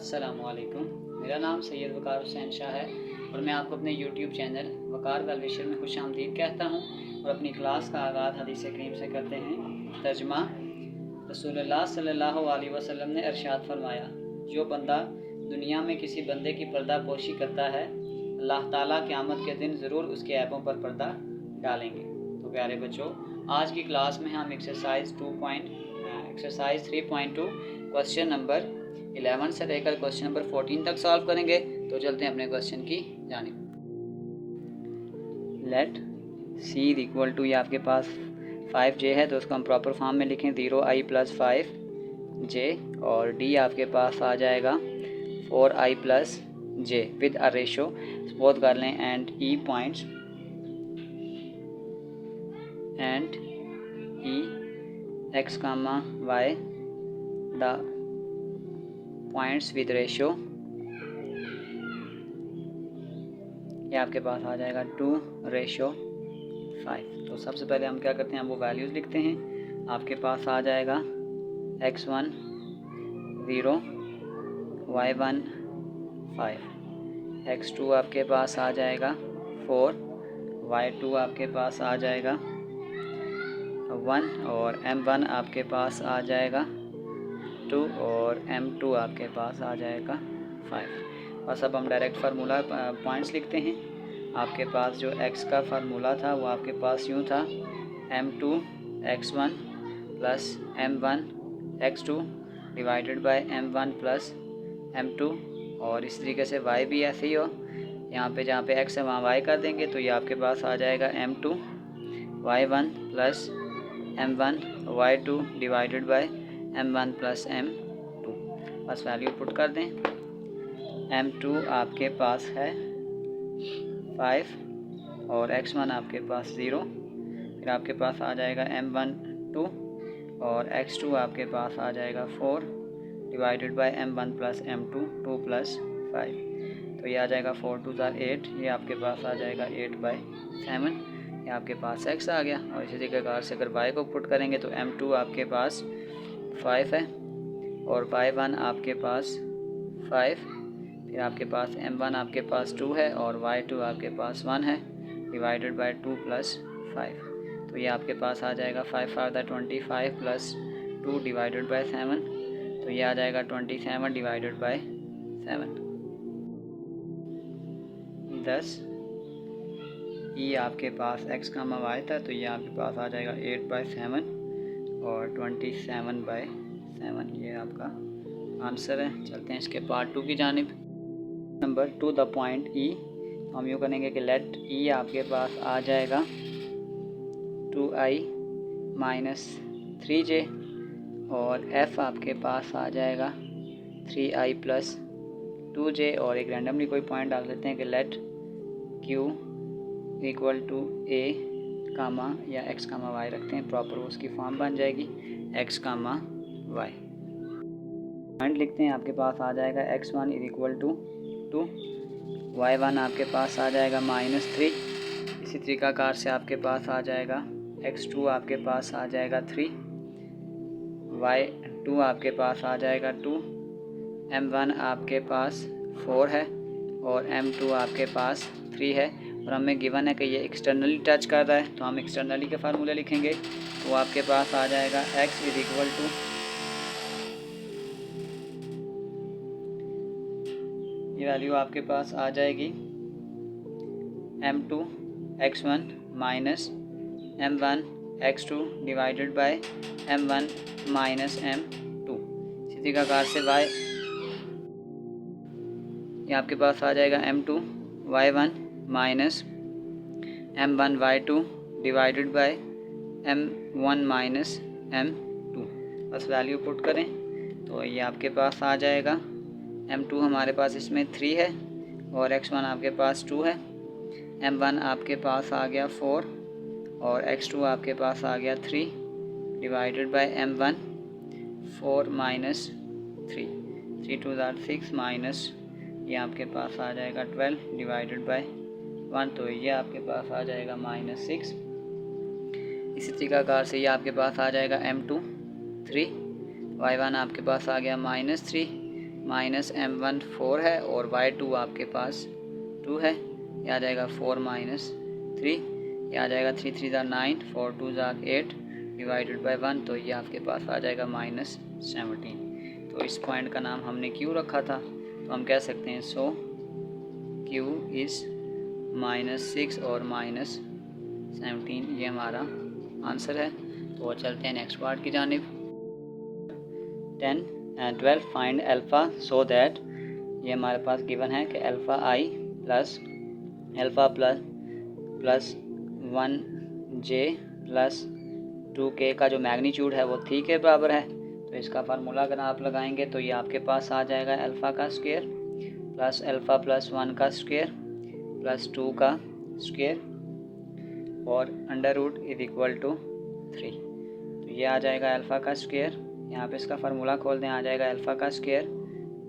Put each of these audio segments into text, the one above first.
अस्सलामुअलैकुम। मेरा नाम सैयद वकार हुसैन शाह है और मैं आपको अपने यूट्यूब चैनल वकार वेलविशर में खुशामदीद कहता हूँ। और अपनी क्लास का आगाज़ हदीस करीम से करते हैं। तर्जुमा। रसूलुल्लाह सल्लल्लाहु अलैहि वसल्लम ने इरशाद फरमाया, जो बंदा दुनिया में किसी बंदे की पर्दा पोशी करता है, अल्लाह ताला क़यामत के दिन ज़रूर उसके ऐबों पर पर्दा डालेंगे। तो प्यारे बच्चों, आज की क्लास में हम एक्सरसाइज 3.2 क्वेश्चन नंबर 11 से लेकर क्वेश्चन नंबर 14 तक सॉल्व करेंगे। तो चलते हैं अपने क्वेश्चन की जानिब। लेट सी इक्वल टू, ये आपके पास 5j है तो उसको हम प्रॉपर फॉर्म में लिखें 0i + 5j, और d आपके पास आ जाएगा 4i + j with a ratio suppose कर लें and e points and e x, y the points with ratio, ये आपके पास आ जाएगा 2:5। तो सबसे पहले हम क्या करते हैं, हम वो वैल्यूज़ लिखते हैं। आपके पास आ जाएगा x1 0, y1 5, x2 आपके पास आ जाएगा 4, y2 आपके पास आ जाएगा 1, और m1 आपके पास आ जाएगा 2, और m2 आपके पास आ जाएगा 5। बस अब हम डायरेक्ट फार्मूला पॉइंट्स लिखते हैं। आपके पास जो x का फार्मूला था वो आपके पास यूँ था, m2 x1 + m1 x2 divided by m1 + m2, और इस तरीके से y भी ऐसे ही हो, यहाँ पे जहाँ पे x है वहाँ y कर देंगे, तो ये आपके पास आ जाएगा m2 y1 + m1 y2 divided by m1 + m2। बस वैल्यू पुट कर दें। m2 आपके पास है 5 और x1 आपके पास 0, फिर आपके पास आ जाएगा m1 2, और x2 आपके पास आ जाएगा 4 डिवाइडेड बाय m1 + m2 2 + 5। तो ये आ जाएगा 4 2 8, ये आपके पास आ जाएगा 8/7, ये आपके पास x आ गया। और इसी तरीके से अगर y को पुट करेंगे तो m2 आपके पास 5 है और y1 आपके पास 5, फिर आपके पास m1 आपके पास 2 है और y2 आपके पास 1 है, डिवाइडेड बाय 2 + 5। तो ये आपके पास आ जाएगा 5 × 25 + 2 डिवाइडेड बाय 7, तो ये आ जाएगा 27 डिवाइडेड बाय 7। 10 ये आपके पास x, y था, तो ये आपके पास आ जाएगा 8/7 और 27/7, ये आपका आंसर है। चलते हैं इसके पार्ट 2 की जानिब। नंबर 2 द पॉइंट E, हम यूँ करेंगे कि लेट E आपके पास आ जाएगा 2i - 3j, और F आपके पास आ जाएगा 3i + 2j, और एक रैंडमली कोई पॉइंट डाल देते हैं कि let Q equal to A, या x, y रखते हैं, प्रॉपर उसकी फॉर्म बन जाएगी x, y। पॉइंट लिखते हैं, आपके पास आ जाएगा x1 इक्वल टू 2, y1 आपके पास आ जाएगा -3, इसी तरीक़ाकार से आपके पास आ जाएगा x2 आपके पास आ जाएगा 3, y2 आपके पास आ जाएगा 2, m1 आपके पास 4 है और m2 आपके पास 3 है, और हमें गिवन है कि ये एक्सटर्नली टच कर रहा है, तो हम एक्सटर्नली के फार्मूले लिखेंगे। तो आपके पास आ जाएगा x इक्वल टू, ये वैल्यू आपके पास आ जाएगी m2 x1 - m1 x2 divided by m1 - m2। इसी तरीक़ाकार से y, ये आपके पास आ जाएगा m2 y1 - m1 y2 divided by m1 - m2। बस वैल्यू पुट करें तो ये आपके पास आ जाएगा m2 हमारे पास इसमें 3 है और x1 आपके पास 2 है, m1 आपके पास आ गया 4 और x2 आपके पास आ गया 3 डिवाइडेड बाय m1 4 - 3, 3 2 6 माइनस, ये आपके पास आ जाएगा 12 डिवाइडेड बाय 1, तो ये आपके पास आ जाएगा -6। इसी तरीक़ाकार से ये आपके पास आ जाएगा m2 3, y1 आपके पास आ गया -3, माइनस M1 4 है और Y2 आपके पास 2 है, यह आ जाएगा 4 माइनस 3, यह आ जाएगा 3 3 ज़ा 9, 4 2 ज़ा 8 डिवाइडेड बाई 1, तो ये आपके पास आ जाएगा माइनस 17। तो इस पॉइंट का नाम हमने Q रखा था, तो हम कह सकते हैं सो Q इज़ माइनस 6 और माइनस 17, ये हमारा आंसर है। तो चलते हैं नेक्स्ट पार्ट की जानिब। 10 and 12 find alpha so that, ये हमारे पास गिवन है कि alpha I plus alpha plus 1J plus 2K का जो मैग्नीट्यूड है वो 3 के बराबर है। तो इसका फार्मूला अगर आप लगाएंगे तो ये आपके पास आ जाएगा अल्फ़ा का स्क्वायर प्लस अल्फ़ा प्लस 1 का स्क्वायर प्लस 2 का स्क्वायर और under root is equal to 3। तो ये आ जाएगा अल्फ़ा का स्क्वायर, यहाँ पे इसका फार्मूला खोल दें, आ जाएगा अल्फ़ा का square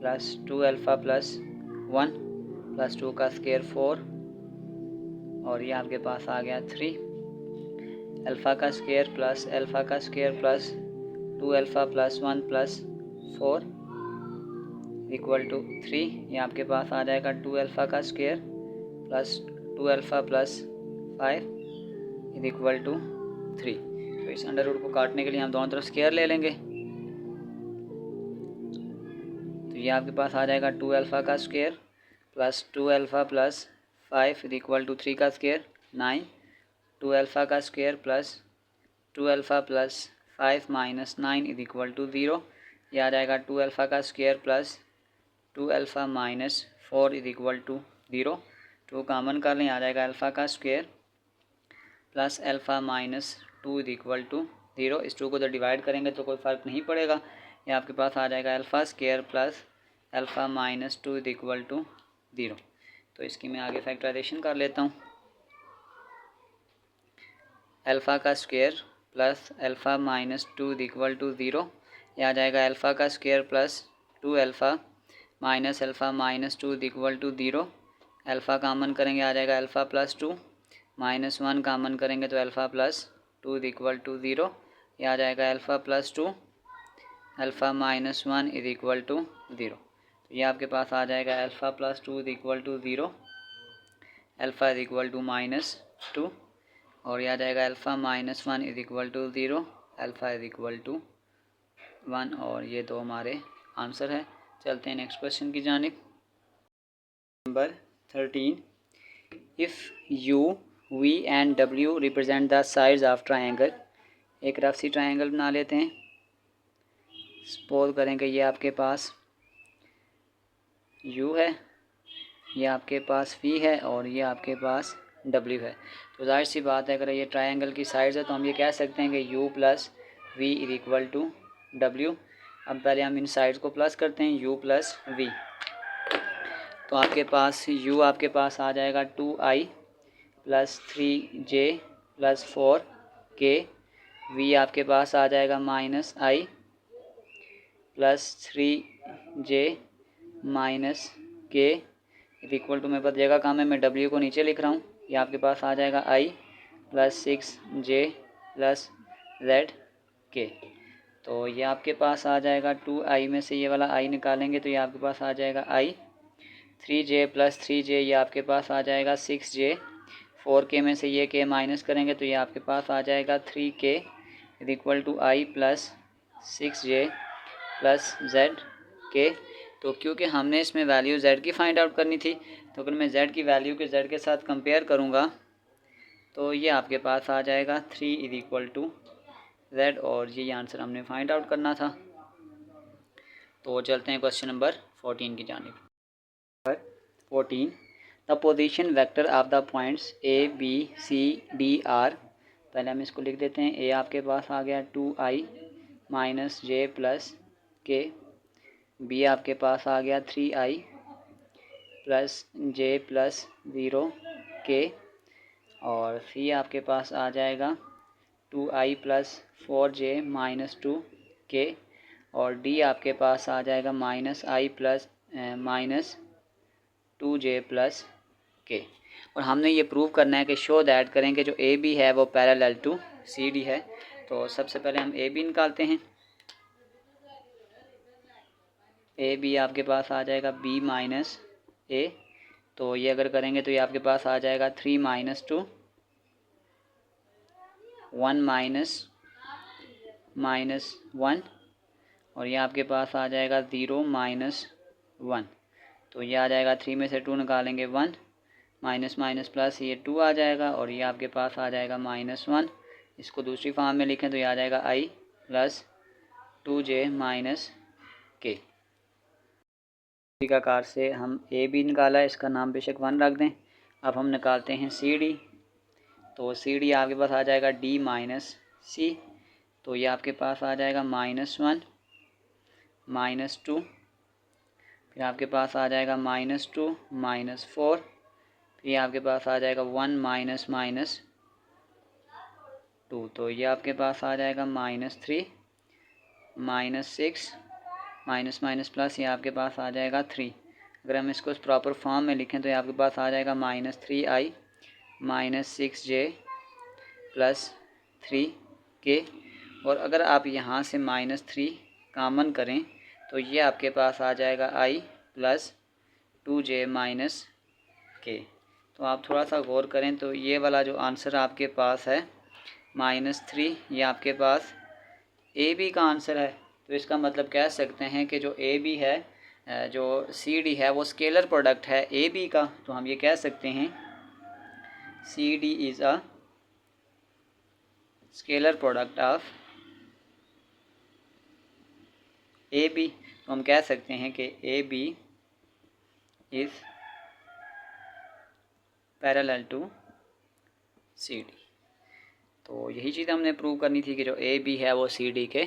plus 2 alpha plus 1 plus 2 का स्क्वायर 4 और ये आपके पास आ गया 3। अल्फ़ा का स्क्वायर प्लस अल्फ़ा का square plus 2 alpha plus 1 plus 4 equal to 3। ये आपके पास आ जाएगा 2 अल्फ़ा का square plus 2 alpha plus 5 is equal to 3। तो इस अंडर रूट को काटने के लिए हम दोनों तरफ स्क्वायर ले लेंगे। तो ये आपके पास आ जाएगा 2 अल्फ़ा का square plus 2 alpha plus 5 is equal to 3 का स्क्वायर 9, 2 अल्फ़ा का square plus 2 alpha plus 5 minus 9 is equal to 0। यह आ जाएगा 2 अल्फ़ा का square plus 2 alpha minus 4 is equal to 0। 2 common कर लें, आ जाएगा अल्फ़ा का square plus alpha minus 2 is equal to 0। इस 2 को जब डिवाइड करेंगे तो कोई फ़र्क नहीं पड़ेगा, ये आपके पास आ जाएगा alpha square plus alpha minus 2 is equal to 0। तो इसकी मैं आगे फैक्टराइजेशन कर लेता हूँ। अल्फ़ा का square plus alpha minus 2 is equal to 0, यह आ जाएगा अल्फ़ा का square plus 2 alpha minus 2 is equal to 0। Alpha common करेंगे, आ जाएगा अल्फ़ा प्लस 2 माइनस 1 कामन करेंगे तो alpha plus 2 is equal to 0। यह आ जाएगा alpha plus 2 alpha minus 1 is equal to 0। तो ये आपके पास आ जाएगा alpha plus 2 is equal to 0, alpha is equal to minus 2 और यह आ जाएगा alpha minus 1 is equal to 0, alpha is equal to 1 और ये दो हमारे आंसर है। चलते हैं नेक्स्ट क्वेश्चन की जानिब। Number 13, if U V and W represent the sides of triangle, एक रफ सी ट्रायंगल बना लेते हैं। सपोज करेंगे ये आपके पास U है, ये आपके पास V है और ये आपके पास W है। तो जाहिर सी बात है, अगर ये ट्रायंगल की साइड्स है तो हम ये कह सकते हैं कि U plus V is equal to W। अब पहले हम इन साइड्स को प्लस करते हैं, U प्लस V। तो आपके पास U आपके पास आ जाएगा 2I plus 3J plus 4K, V आपके पास आ जाएगा minus I plus 3J minus K is equal to, मेरे पास जगह कम है, मैं W को नीचे लिख रहा हूँ। ये आपके पास आ जाएगा I plus 6J plus ZK। तो ये आपके पास आ जाएगा 2I में से ये वाला I निकालेंगे तो ये आपके पास आ जाएगा I, 3J प्लस 3J ये आपके पास आ जाएगा 6J, 4K में से ये K माइनस करेंगे तो ये आपके पास आ जाएगा 3K is equal to I plus 6J plus ZK। तो क्योंकि हमने इसमें वैल्यू Z की फाइंड आउट करनी थी, तो अगर मैं Z की वैल्यू के Z के साथ कंपेयर करूँगा तो ये आपके पास आ जाएगा 3 इज इक्वल टू Z और ये आंसर हमने फाइंड आउट करना था। तो चलते हैं क्वेश्चन नंबर 14 की जानिब। 14, the position vector of the points A B C D R, पहले हम इसको लिख देते हैं। A आपके पास आ गया 2I minus J plus K, B आपके पास आ गया 3I plus J plus 0K और C आपके पास आ जाएगा 2I plus 4J minus 2K और D आपके पास आ जाएगा minus I plus minus 2J plus K। और हमने ये प्रूव करना है कि शो दैट करेंगे जो ए बी है वो पैरेलल टू सी डी है। तो सबसे पहले हम ए बी निकालते हैं। ए बी आपके पास आ जाएगा बी माइनस ए, तो ये अगर करेंगे तो ये आपके पास आ जाएगा 3 माइनस 2, 1 माइनस 1, और ये आपके पास आ जाएगा 0 माइनस 1, तो ये आ जाएगा 3 में से 2 निकालेंगे 1, माइनस माइनस प्लस ये 2 आ जाएगा, और ये आपके पास आ जाएगा -1। इसको दूसरी फॉर्म में लिखें तो ये आ जाएगा i प्लस 2j माइनस के। कार से हम ए बी निकाला है, इसका नाम बेशक 1 रख दें। अब हम निकालते हैं सी डी, तो सी डी आपके पास आ जाएगा डी माइनस सी, तो ये आपके पास आ जाएगा -1 -2, फिर आपके पास आ जाएगा -2 -4, फिर आपके पास आ जाएगा 1 माइनस 2, तो ये आपके पास आ जाएगा -3 -6, माइनस माइनस प्लस ये आपके पास आ जाएगा 3। अगर हम इसको प्रॉपर फॉर्म में लिखें तो ये आपके पास आ जाएगा -3i -6j प्लस 3k, और अगर आप यहाँ से -3 कॉमन करें तो ये आपके पास आ जाएगा i प्लस 2j माइनस के। तो आप थोड़ा सा गौर करें तो ये वाला जो आंसर आपके पास है -3, ये आपके पास ए बी का आंसर है। तो इसका मतलब कह सकते हैं कि जो ए बी है, जो सी डी है, वो स्केलर प्रोडक्ट है ए बी का। तो हम ये कह सकते हैं C D is a scalar product of A B. तो हम कह सकते हैं कि A B is parallel to C D. तो यही चीज़ हमने प्रूव करनी थी कि जो ए बी है वो सी डी के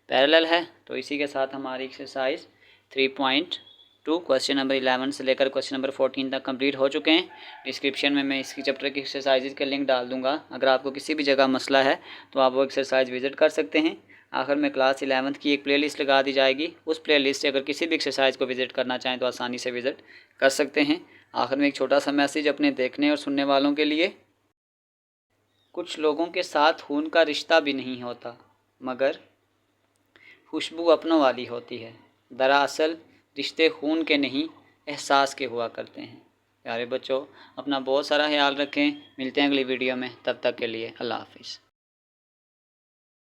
पैरेलल है। तो इसी के साथ हमारी एक्सरसाइज 3.2 क्वेश्चन नंबर 11 से लेकर क्वेश्चन नंबर 14 तक कंप्लीट हो चुके हैं। डिस्क्रिप्शन में मैं इसकी चैप्टर की एक्सरसाइजेज के लिंक डाल दूंगा। अगर आपको किसी भी जगह मसला है तो आप वो एक्सरसाइज विज़िट कर सकते हैं। आखिर में क्लास 11th की एक प्लेलिस्ट लगा दी जाएगी, उस प्लेलिस्ट से अगर किसी भी एक्सरसाइज को विज़िट करना चाहें तो आसानी से विज़िट कर सकते हैं। आखिर में एक छोटा सा मैसेज अपने देखने और सुनने वालों के लिए, कुछ लोगों के साथ खून का रिश्ता भी नहीं होता मगर खुशबू अपनों वाली होती है। दरअसल रिश्ते खून के नहीं, एहसास के हुआ करते हैं। प्यारे बच्चों, अपना बहुत सारा ख्याल रखें। मिलते हैं अगली वीडियो में, तब तक के लिए अल्लाह हाफिज़।